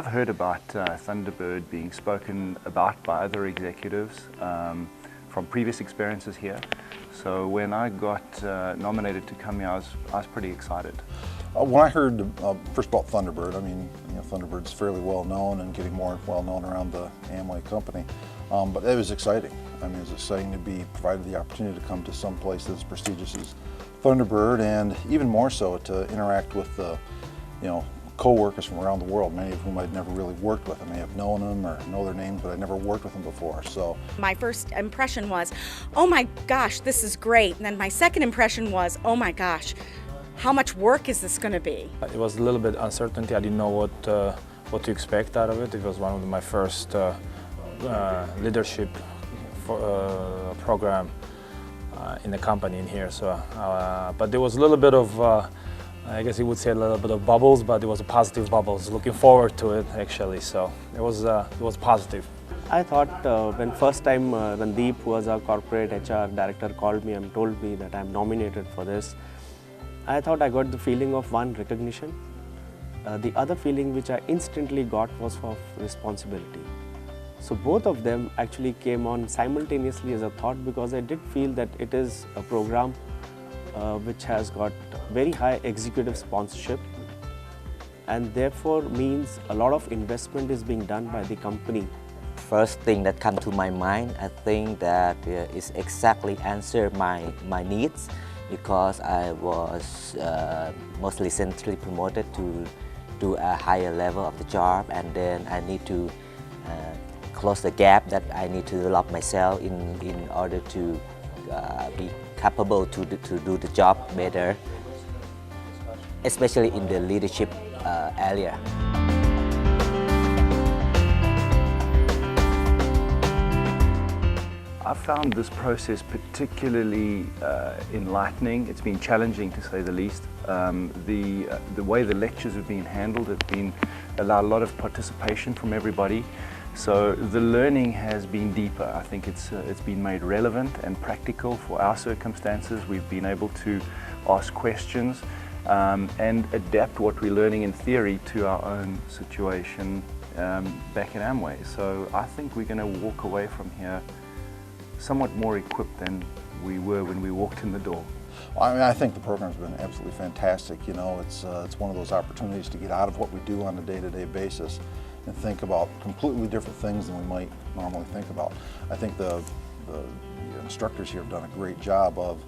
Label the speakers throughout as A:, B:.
A: I've heard about Thunderbird being spoken about by other executives from previous experiences here. So when I got nominated to come here, I was pretty excited.
B: When I heard first about Thunderbird, I mean, Thunderbird's fairly well known and getting more well known around the Amway company. But it was exciting. I mean, it was exciting to be provided the opportunity to come to some place as prestigious as Thunderbird, and even more so to interact with the, co-workers from around the world, many of whom I'd never really worked with. I may have known them or know their names, but I'd never worked with them before. So
C: my first impression was, oh my gosh, this is great. And then my second impression was, oh my gosh, how much work is this going to be?
D: It was a little bit uncertainty. I didn't know what to expect out of it. It was one of my first leadership program in the company in here. So, but there was a little bit of I guess you would say a little bit of bubbles, but it was a positive bubbles. Looking forward to it actually, so it was positive.
E: I thought when first time when Deep, who was our corporate HR director, called me and told me that I'm nominated for this, I thought I got the feeling of one, recognition. The other feeling which I instantly got was of responsibility. So both of them actually came on simultaneously as a thought, because I did feel that it is a program which has got very high executive sponsorship, and therefore means a lot of investment is being done by the company.
F: First thing that comes to my mind, I think that is exactly answer my needs, because I was most recently promoted to a higher level of the job, and then I need to close the gap that I need to develop myself in order to be capable to do the job better, especially in the leadership area.
A: I found this process particularly enlightening. It's been challenging, to say the least. The way the lectures have been handled have been allowed a lot of participation from everybody. So the learning has been deeper. I think it's been made relevant and practical for our circumstances. We've been able to ask questions and adapt what we're learning in theory to our own situation back in Amway. So I think we're going to walk away from here somewhat more equipped than we were when we walked in the door.
B: I mean, I think the program's been absolutely fantastic. It's one of those opportunities to get out of what we do on a day-to-day basis and think about completely different things than we might normally think about. I think the instructors here have done a great job of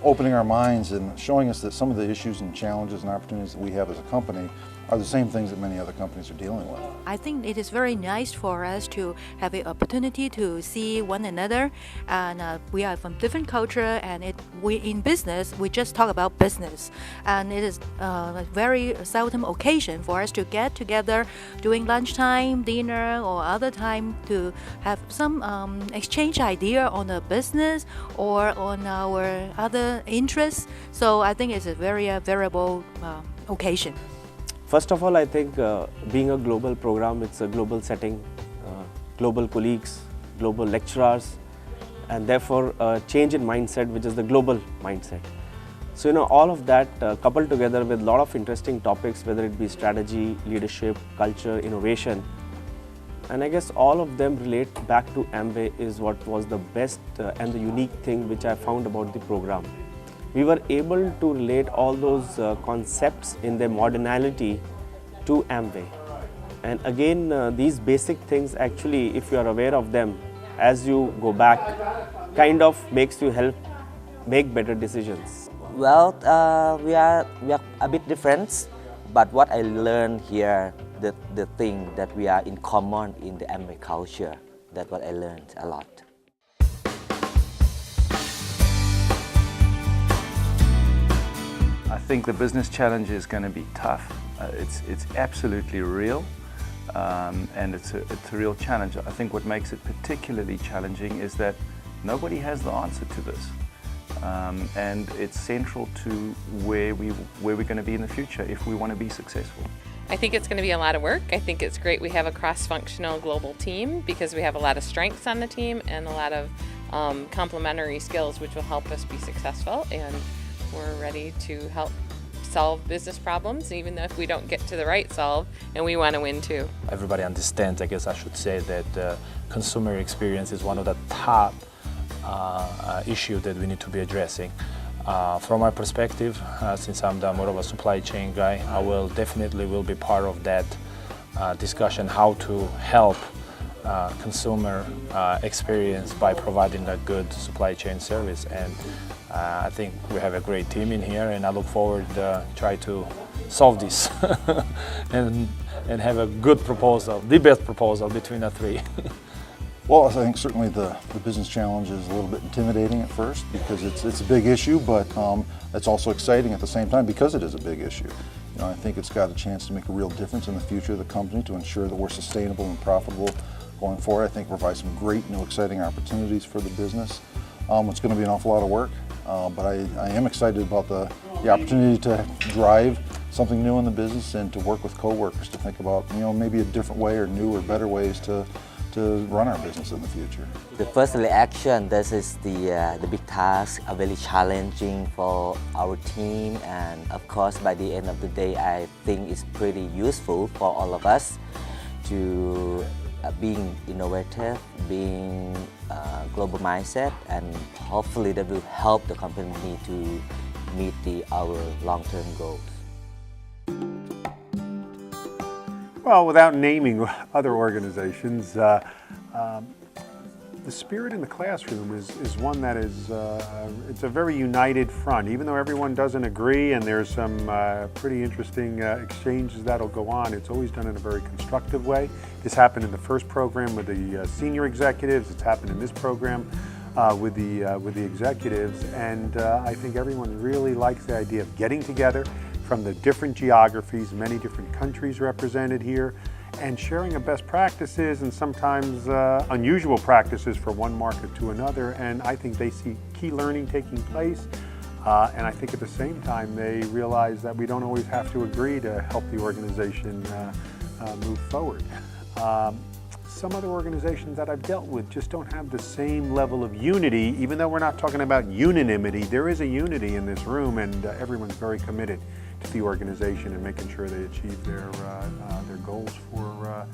B: opening our minds and showing us that some of the issues and challenges and opportunities that we have as a company are the same things that many other companies are dealing with.
G: I think it is very nice for us to have the opportunity to see one another, and we are from different culture, and we in business we just talk about business, and it is a very seldom occasion for us to get together during lunchtime, dinner, or other time to have some exchange idea on the business or on our other interests. So I think it's a very valuable occasion.
E: First of all, I think being a global program, it's a global setting, global colleagues, global lecturers, and therefore a change in mindset, which is the global mindset. So all of that coupled together with a lot of interesting topics, whether it be strategy, leadership, culture, innovation, and I guess all of them relate back to Amway is what was the best and the unique thing which I found about the program. We were able to relate all those concepts in their modernality to Amway. And again, these basic things actually, if you are aware of them, as you go back, kind of makes you help make better decisions.
F: Well, we are a bit different, but what I learned here, the thing that we are in common in the Amway culture, that's what I learned a lot.
A: I think the business challenge is going to be tough. It's absolutely real, and it's a real challenge. I think what makes it particularly challenging is that nobody has the answer to this, and it's central to where we're going to be in the future if we want to be successful.
H: I think it's going to be a lot of work. I think it's great we have a cross-functional global team, because we have a lot of strengths on the team and a lot of complementary skills which will help us be successful, and we're ready to help solve business problems, even if we don't get to the right solve, and we want to win too.
D: Everybody understands, I guess I should say, that consumer experience is one of the top issues that we need to be addressing. From my perspective, since I'm more of a supply chain guy, I will definitely be part of that discussion, how to help consumer experience by providing a good supply chain service. And I think we have a great team in here, and I look forward to try to solve this and have a good proposal, the best proposal between the three.
B: Well, I think certainly the business challenge is a little bit intimidating at first because it's a big issue, but it's also exciting at the same time because it is a big issue. You know, I think it's got a chance to make a real difference in the future of the company to ensure that we're sustainable and profitable going forward. I think provide some great new exciting opportunities for the business. It's going to be an awful lot of work, but I am excited about the opportunity to drive something new in the business and to work with coworkers to think about, you know, maybe a different way or new or better ways to run our business in the future.
F: The first reaction, this is the big task, very challenging for our team, and of course by the end of the day I think it's pretty useful for all of us to being innovative, being global mindset, and hopefully that will help the company to meet our long-term goals.
I: Well, without naming other organizations, the spirit in the classroom is one that is, it's a very united front. Even though everyone doesn't agree and there's some pretty interesting exchanges that'll go on, it's always done in a very constructive way. This happened in the first program with the senior executives. It's happened in this program with the executives, and I think everyone really likes the idea of getting together from the different geographies, many different countries represented here, and sharing of best practices and sometimes unusual practices from one market to another. And I think they see key learning taking place. And I think at the same time they realize that we don't always have to agree to help the organization move forward. Some other organizations that I've dealt with just don't have the same level of unity. Even though we're not talking about unanimity, there is a unity in this room, and everyone's very committed to the organization and making sure they achieve their goals for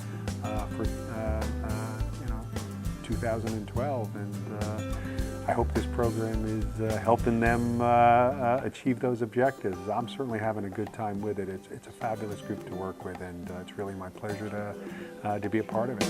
I: 2012. And I hope this program is helping them achieve those objectives. I'm certainly having a good time with it. It's a fabulous group to work with, and it's really my pleasure to be a part of it.